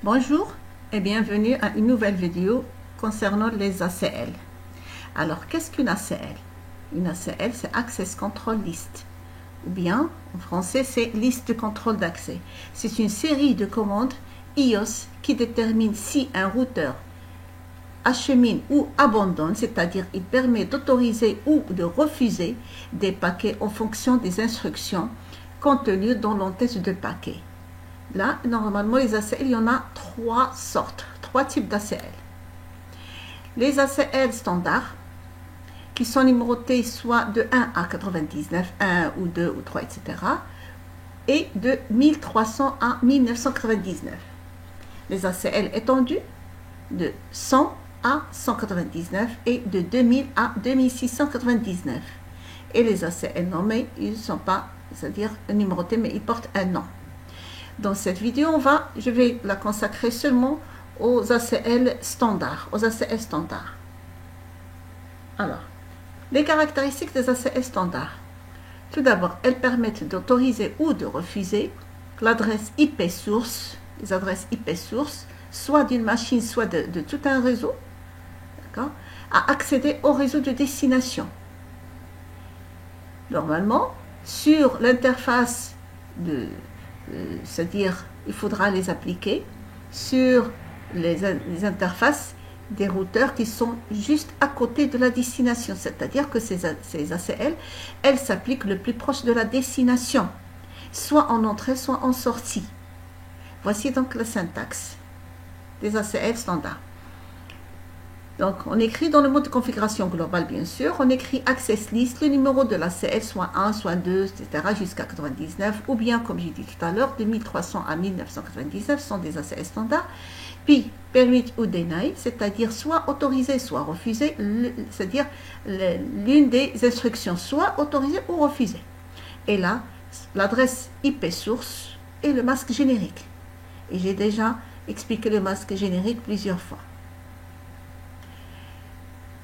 Bonjour et bienvenue à une nouvelle vidéo concernant les ACL. Alors, qu'est-ce qu'une ACL? Une ACL, c'est Access Control List. Ou bien, en français, c'est liste de contrôle d'accès. C'est une série de commandes iOS qui détermine si un routeur achemine ou abandonne, c'est-à-dire il permet d'autoriser ou de refuser des paquets en fonction des instructions contenues dans l'entête de paquets. Là, normalement, les ACL, il y en a trois types d'ACL. Les ACL standards, qui sont numérotés soit de 1 à 99, 1 ou 2 ou 3, etc. Et de 1300 à 1999. Les ACL étendus, de 100 à 199 et de 2000 à 2699. Et les ACL nommés, ils ne sont pas, c'est-à-dire numérotés, mais ils portent un nom. Dans cette vidéo, je vais la consacrer seulement aux ACL standards. Alors, les caractéristiques des ACL standards. Tout d'abord, elles permettent d'autoriser ou de refuser l'adresse IP source, les adresses IP source, soit d'une machine, soit de tout un réseau, à accéder au réseau de destination. Normalement, sur l'interface c'est-à-dire il faudra les appliquer sur les interfaces des routeurs qui sont juste à côté de la destination, c'est-à-dire que ces ACL, elles s'appliquent le plus proche de la destination, soit en entrée, soit en sortie. Voici donc la syntaxe des ACL standards. Donc, on écrit dans le mode de configuration globale, bien sûr, on écrit Access List, le numéro de l'ACL, soit 1, soit 2, etc., jusqu'à 99, ou bien, comme j'ai dit tout à l'heure, de 1300 à 1999 sont des ACL standards. Puis, Permit ou Deny, c'est-à-dire soit autorisé, soit refusé, c'est-à-dire l'une des instructions, soit autorisé ou refusé. Et là, l'adresse IP source et le masque générique. Et j'ai déjà expliqué le masque générique plusieurs fois.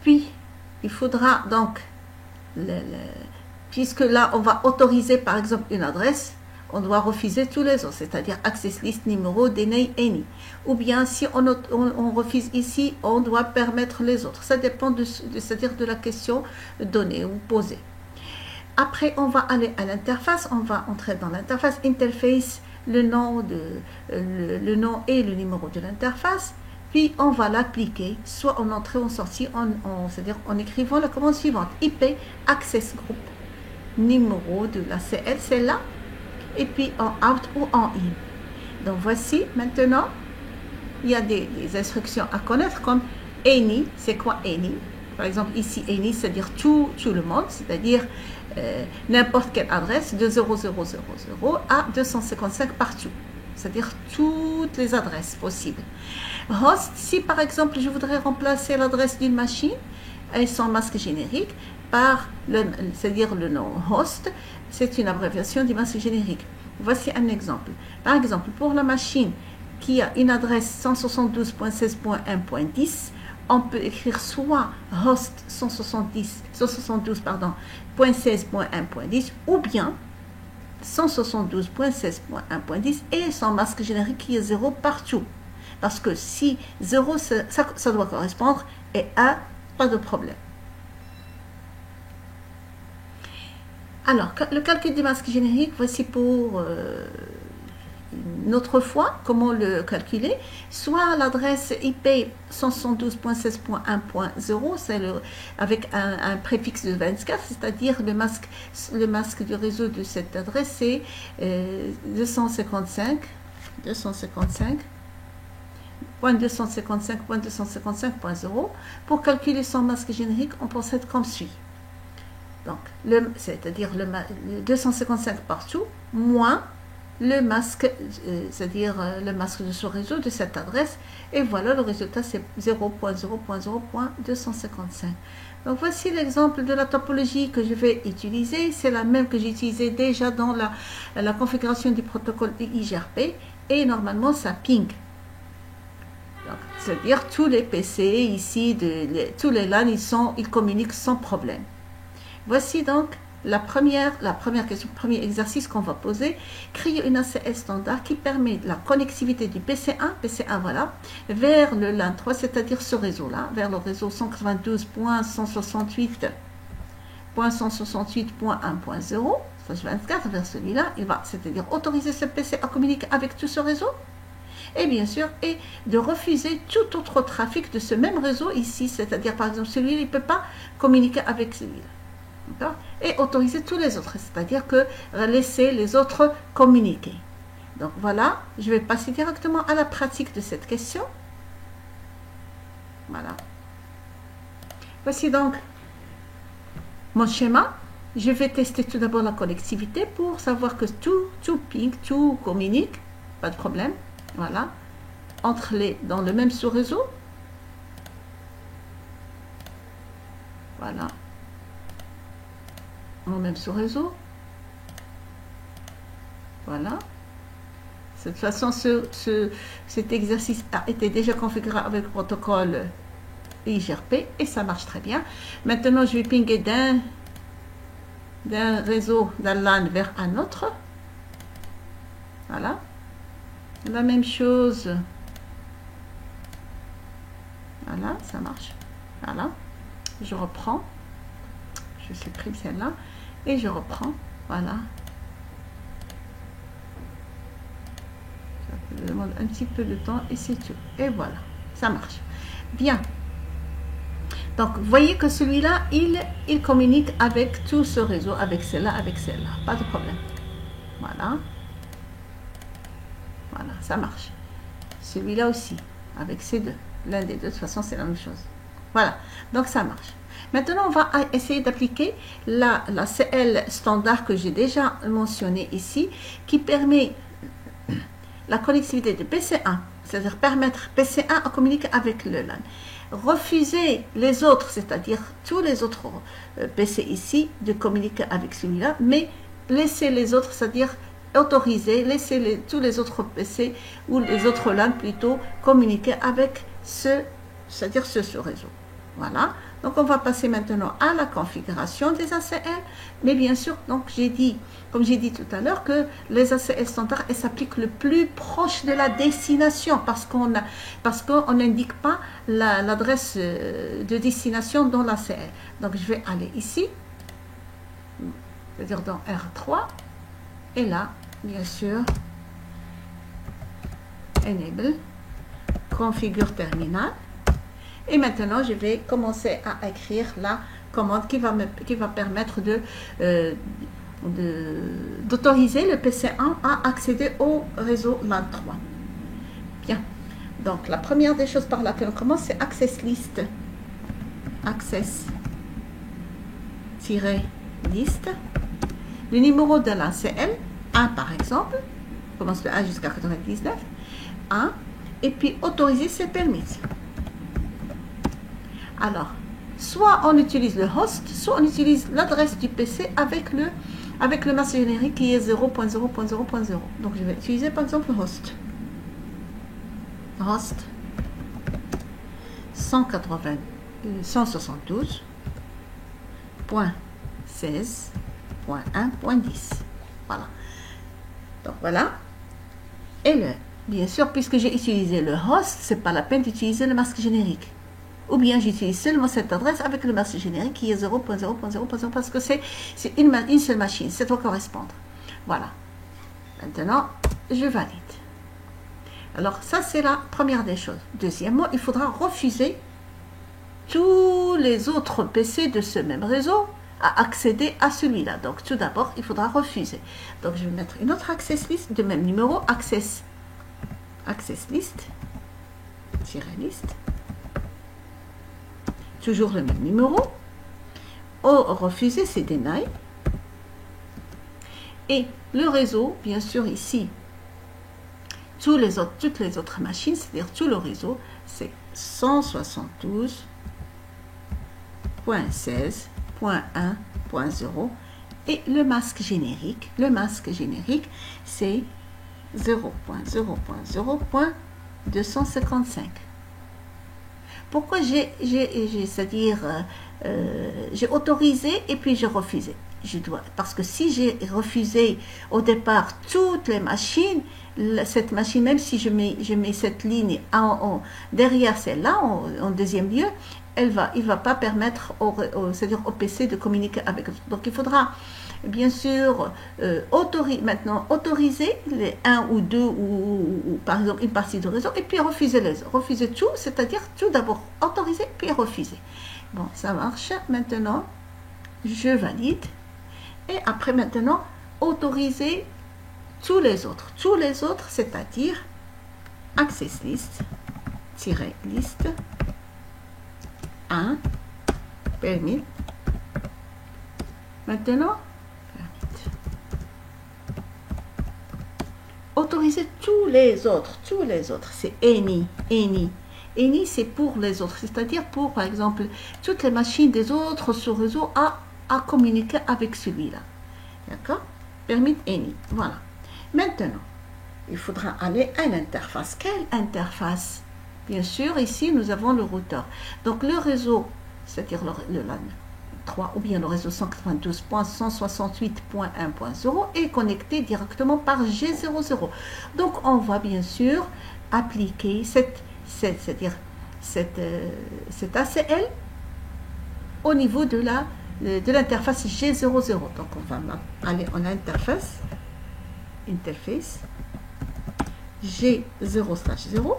Puis, il faudra donc, puisque là, on va autoriser par exemple une adresse, on doit refuser tous les autres, c'est-à-dire access list, numéro, deny, any. Ou bien, si on refuse ici, on doit permettre les autres. Ça dépend c'est-à-dire de la question donnée ou posée. Après, on va aller à l'interface, on va entrer dans l'interface interface, le nom et le numéro de l'interface. Puis on va l'appliquer soit en entrée ou en sortie, c'est-à-dire en écrivant la commande suivante, IP access group, numéro de la CL, c'est là, et puis en out ou en in. Donc voici maintenant, il y a des instructions à connaître comme any, c'est quoi any? Par exemple ici any, c'est-à-dire tout le monde, c'est-à-dire n'importe quelle adresse de 0000 à 255 partout. C'est-à-dire toutes les adresses possibles. Host, si par exemple je voudrais remplacer l'adresse d'une machine et son masque générique par c'est-à-dire le nom host, c'est une abréviation du masque générique. Voici un exemple. Par exemple, pour la machine qui a une adresse 172.16.1.10, on peut écrire soit host 172.16.1.10 ou bien 172.16.1.10 et son masque générique qui est 0 partout. Parce que si 0, ça doit correspondre et 1, pas de problème. Alors, le calcul du masque générique, voici pour une autre fois comment le calculer. Soit l'adresse IP 172.16.1.0, c'est avec un préfixe de 24, c'est-à-dire le masque du réseau de cette adresse, c'est 255.255.255.0. Pour calculer son masque générique, on procède comme suit. Donc, c'est-à-dire le 255 partout, moins le masque, c'est-à-dire le masque de ce réseau, de cette adresse, et voilà, le résultat c'est 0.0.0.255. Donc voici l'exemple de la topologie que je vais utiliser, c'est la même que j'ai utilisée déjà dans la configuration du protocole IGRP, et normalement ça ping. C'est-à-dire tous les PC ici, tous les LAN, ils communiquent sans problème. Voici donc la première question, le premier exercice qu'on va poser, créer une ACL standard qui permet la connectivité du PC1 voilà, vers le LAN 3, c'est-à-dire ce réseau-là, vers le réseau 192.168.168.1.0, 24 vers celui-là, il va, c'est-à-dire autoriser ce PC à communiquer avec tout ce réseau, et bien sûr, et de refuser tout autre trafic de ce même réseau ici, c'est-à-dire par exemple celui-là, il ne peut pas communiquer avec celui-là. Et autoriser tous les autres, c'est-à-dire que laisser les autres communiquer. Donc voilà, je vais passer directement à la pratique de cette question. Voilà. Voici donc mon schéma. Je vais tester tout d'abord la connectivité pour savoir que tout ping, tout communique, pas de problème. Voilà, entre les dans le même sous-réseau. Voilà. Dans le même sous-réseau. Voilà. De toute façon, cet exercice a été déjà configuré avec le protocole IGRP et ça marche très bien. Maintenant, je vais pinguer d'un réseau, d'un LAN vers un autre. Voilà. La même chose. Voilà, ça marche. Voilà. Je reprends. Je supprime celle-là. Et je reprends. Voilà. Ça demande un petit peu de temps et c'est tout. Et voilà. Ça marche. Bien. Donc, vous voyez que celui-là, il communique avec tout ce réseau, avec celle-là, avec celle-là. Pas de problème. Voilà. Voilà, ça marche. Celui-là aussi, avec ces deux. L'un des deux, de toute façon, c'est la même chose. Voilà, donc ça marche. Maintenant, on va essayer d'appliquer la CL standard que j'ai déjà mentionné ici, qui permet la connectivité de PC1, c'est-à-dire permettre PC1 à communiquer avec le LAN. Refuser les autres, c'est-à-dire tous les autres PC ici, de communiquer avec celui-là, mais laisser les autres, c'est-à-dire autoriser, laisser tous les autres PC ou les autres LAN plutôt communiquer avec c'est-à-dire ce réseau. Voilà. Donc on va passer maintenant à la configuration des ACL. Mais bien sûr, donc comme j'ai dit tout à l'heure, que les ACL standards s'appliquent le plus proche de la destination parce qu'on n'indique pas l'adresse de destination dans l'ACL. Donc je vais aller ici, c'est-à-dire dans R3, et là, bien sûr, Enable, configure terminal. Et maintenant, je vais commencer à écrire la commande qui va permettre d'autoriser le PC1 à accéder au réseau LAN 3. Bien. Donc, la première des choses par laquelle on commence, c'est Access List. Access-list. Le numéro de l'ACL, 1 par exemple. On commence de 1 jusqu'à 99. 1. Et puis, autoriser ses permis. Alors, soit on utilise le host, soit on utilise l'adresse du PC avec le masque générique qui est 0.0.0.0.0. Donc, je vais utiliser par exemple le host. Host 172.16.1.10. Voilà. Donc, voilà. Et bien sûr, puisque j'ai utilisé le host, c'est pas la peine d'utiliser le masque générique. Ou bien j'utilise seulement cette adresse avec le masque générique qui est 0.0.0.0 parce que c'est une seule machine, ça doit correspondre. Voilà. Maintenant, je valide. Alors, ça, c'est la première des choses. Deuxièmement, il faudra refuser tous les autres PC de ce même réseau à accéder à celui-là. Donc, tout d'abord, il faudra refuser. Donc, je vais mettre une autre access list de même numéro, access list, list. Toujours le même numéro. Refuser, c'est deny. Et le réseau, bien sûr, ici, toutes les autres machines, c'est-à-dire tout le réseau, c'est 172.16.1.0. Et le masque générique, c'est 0.0.0.255. Pourquoi j'ai autorisé et puis j'ai refusé? parce que si j'ai refusé au départ toutes les machines, cette machine, même si je mets cette ligne derrière celle-là, en deuxième lieu, il va pas permettre c'est-à-dire au PC de communiquer avec eux. Donc il faudra bien sûr autoriser les 1 ou 2 ou par exemple une partie du réseau et puis refuser tout, c'est-à-dire tout d'abord autoriser puis refuser. Bon, ça marche. Maintenant, je valide et après maintenant autoriser tous les autres, c'est-à-dire access list liste 1 permit. Maintenant autoriser tous les autres, c'est any, c'est pour les autres, c'est-à-dire pour, par exemple, toutes les machines des autres sur le réseau à communiquer avec celui-là. D'accord? Permit any, voilà. Maintenant, il faudra aller à l'interface. Quelle interface? Bien sûr, ici, nous avons le routeur. Donc, le réseau, c'est-à-dire le LAN 3 ou bien le réseau 192.168.1.0 est connecté directement par G00. Donc, on va bien sûr appliquer cette ACL au niveau de l'interface G00. Donc, on va aller en interface G0/0.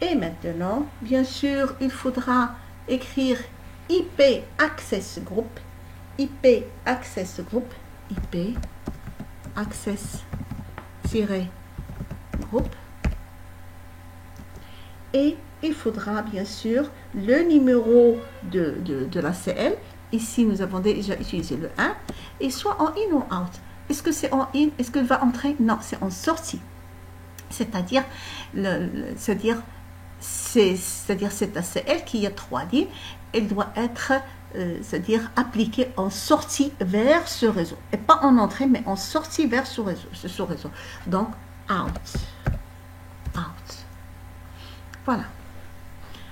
Et maintenant, bien sûr, il faudra écrire IP access group, IP access group group. Et il faudra bien sûr le numéro de la CL. Ici, nous avons déjà utilisé le 1. Et soit en in ou out. Est-ce que c'est en in? Est-ce qu'il va entrer? Non, c'est en sortie. C'est-à-dire cette ACL qui a 3 lignes, elle doit être c'est-à-dire appliquée en sortie vers ce réseau. Et pas en entrée, mais en sortie vers ce réseau. Donc, out. Voilà.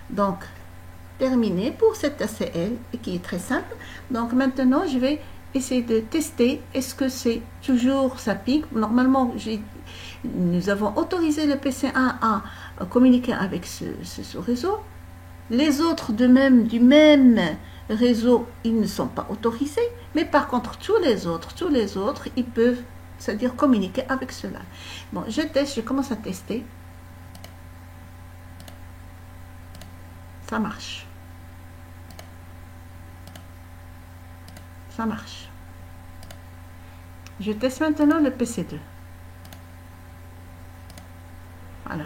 Donc, terminé pour cette ACL qui est très simple. Donc, maintenant, je vais essayer de tester. Est-ce que c'est toujours ça pique? Normalement, nous avons autorisé le PC1 à communiquer avec ce réseau. Les autres du même réseau, ils ne sont pas autorisés. Mais par contre, tous les autres, ils peuvent, c'est-à-dire communiquer avec cela. Bon, je commence à tester. Ça marche. Je teste maintenant le PC2. Voilà.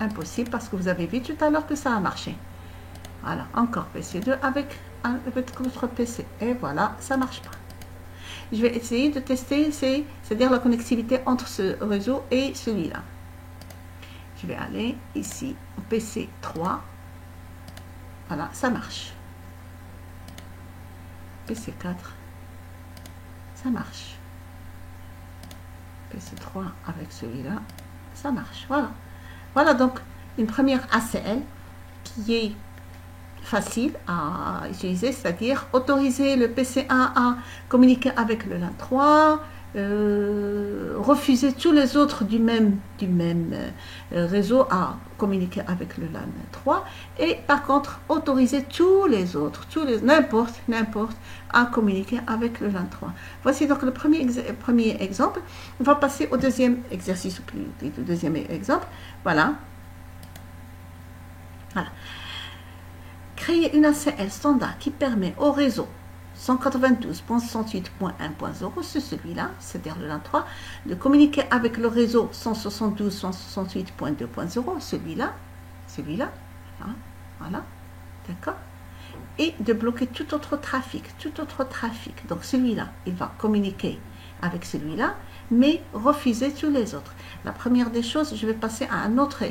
Impossible parce que vous avez vu tout à l'heure que ça a marché. Voilà, encore PC2 avec notre PC. Et voilà, ça marche pas. Je vais essayer de tester, c'est-à-dire la connectivité entre ce réseau et celui-là. Je vais aller ici au PC3. Voilà, ça marche. PC4. Ça marche. PC3 avec celui-là. Ça marche. Voilà donc une première ACL qui est facile à utiliser, c'est-à-dire autoriser le PC1 à communiquer avec le LAN 3, refuser tous les autres du même réseau à communiquer avec le LAN 3 et par contre autoriser tous les autres, n'importe à communiquer avec le LAN 3. Voici donc le premier exemple. On va passer au deuxième exercice, ou plutôt au deuxième exemple. Voilà. Créer une ACL standard qui permet au réseau 192.168.1.0, c'est celui-là, c'est-à-dire le LAN 3, de communiquer avec le réseau 172.168.2.0, celui-là, voilà, d'accord, et de bloquer tout autre trafic. Donc celui-là, il va communiquer avec celui-là, mais refuser tous les autres. La première des choses, je vais passer à un autre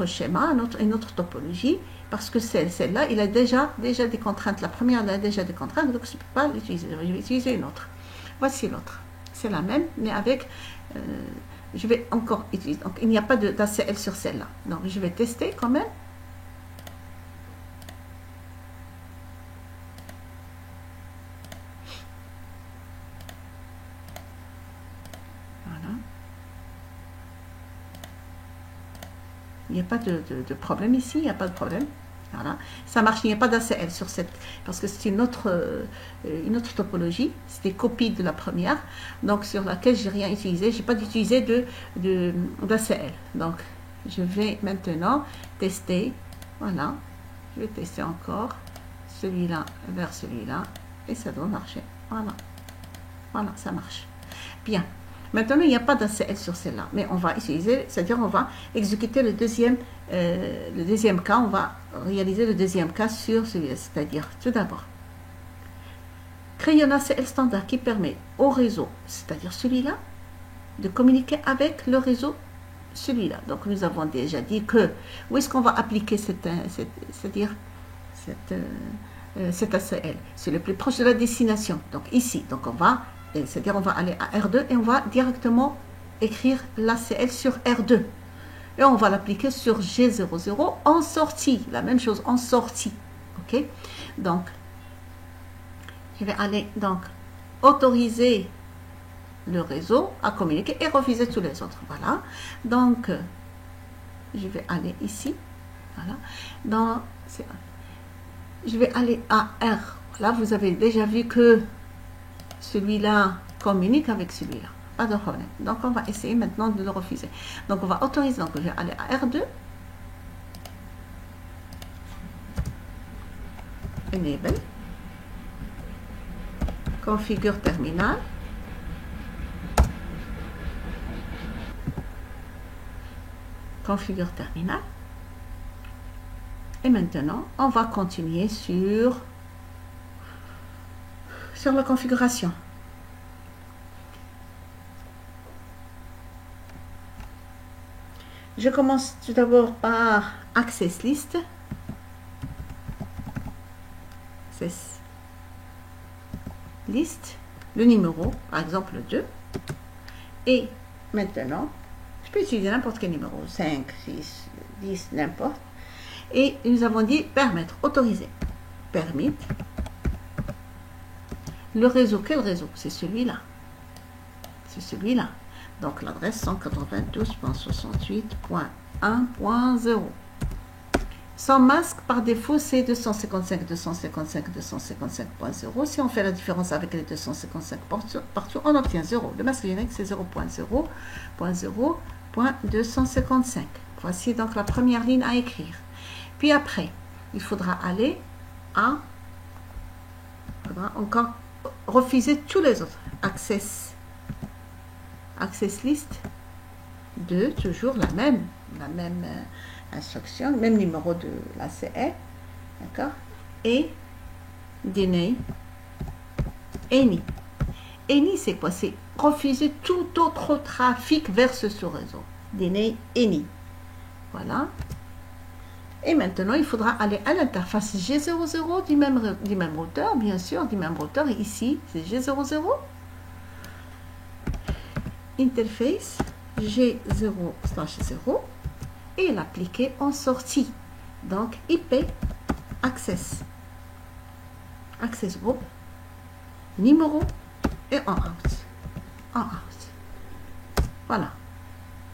schéma, une autre topologie, parce que celle-là, il a déjà des contraintes. La première, elle a déjà des contraintes, donc je ne peux pas l'utiliser. Je vais utiliser une autre. Voici l'autre. C'est la même, mais avec... je vais encore utiliser. Donc, il n'y a pas d'ACL sur celle-là. Donc, je vais tester quand même. Il n'y a pas de problème ici, il n'y a pas de problème. Voilà, ça marche, il n'y a pas d'ACL sur cette, parce que c'est une autre topologie, c'est des copies de la première, donc sur laquelle j'ai rien utilisé, j'ai pas utilisé d'ACL. Donc, je vais maintenant tester, voilà, je vais tester encore celui-là vers celui-là, et ça doit marcher, voilà, voilà, ça marche. Bien. Maintenant, il n'y a pas d'ACL sur celle-là, mais on va utiliser, c'est-à-dire on va exécuter le deuxième cas, on va réaliser le deuxième cas sur celui-là, c'est-à-dire tout d'abord, créer un ACL standard qui permet au réseau, c'est-à-dire celui-là, de communiquer avec le réseau celui-là. Donc nous avons déjà dit que où est-ce qu'on va appliquer cet ACL? C'est le plus proche de la destination, donc ici, donc on va c'est-à-dire on va aller à R2 et on va directement écrire l'ACL sur R2. Et on va l'appliquer sur G00 en sortie. La même chose en sortie. OK? Donc, je vais aller donc autoriser le réseau à communiquer et refuser tous les autres. Voilà. Donc, je vais aller ici. Voilà. Je vais aller à R. Là, vous avez déjà vu que celui-là communique avec celui-là. Pas de problème. Donc, on va essayer maintenant de le refuser. Donc, on va autoriser. Donc, je vais aller à R2. Enable. Configure terminal. Configure terminal. Et maintenant, on va continuer sur la configuration. Je commence tout d'abord par Access List. Access List, le numéro, par exemple 2. Et maintenant, je peux utiliser n'importe quel numéro, 5, 6, 10, n'importe. Et nous avons dit permettre, autoriser. Permit. Le réseau, quel réseau? C'est celui-là. C'est celui-là. Donc l'adresse 192.68.1.0. Son masque par défaut c'est 255.255.255.0. Si on fait la différence avec les 255 partout, on obtient 0. Le masque générique c'est 0.0.0.255. Voici donc la première ligne à écrire. Puis après, il faudra aller à... Il faudra encore refuser tous les autres. Access List 2, toujours la même instruction, même numéro de l'ACL, d'accord? Et Deny Any. Any, c'est quoi? C'est refuser tout autre trafic vers ce sous-réseau. Deny Any. Voilà. Et maintenant, il faudra aller à l'interface G00 du même routeur, bien sûr, du même routeur. Et ici, c'est G00. Interface G0/0 et l'appliquer en sortie. Donc, IP Access Group, numéro et en out. Voilà.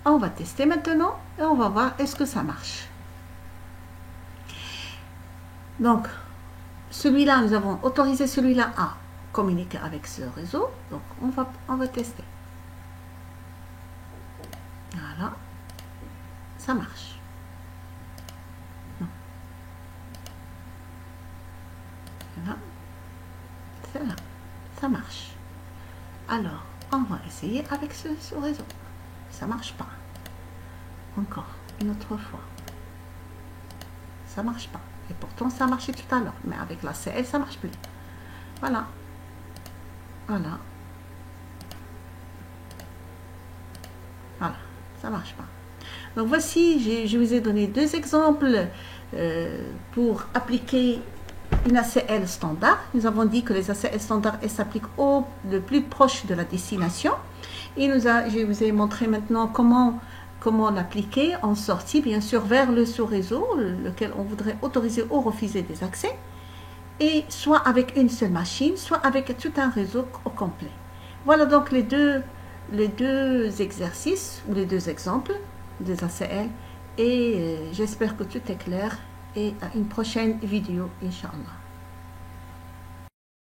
On va tester maintenant et on va voir est-ce que ça marche. Donc, celui-là, nous avons autorisé celui-là à communiquer avec ce réseau. Donc, on va tester. Voilà. Ça marche. Non. Voilà. C'est là. Ça marche. Alors, on va essayer avec ce réseau. Ça marche pas. Encore, une autre fois. Ça marche pas. Et pourtant, ça marchait tout à l'heure. Mais avec la CL, ça marche plus. Voilà. Voilà. Voilà. Ça marche pas. Donc voici, je vous ai donné deux exemples pour appliquer une ACL standard. Nous avons dit que les ACL standards s'appliquent le plus proche de la destination. Et je vous ai montré maintenant comment l'appliquer en sortie, bien sûr, vers le sous-réseau, lequel on voudrait autoriser ou refuser des accès, et soit avec une seule machine, soit avec tout un réseau au complet. Voilà donc les deux exercices, ou les deux exemples des ACL Et j'espère que tout est clair. Et à une prochaine vidéo, Inch'Allah.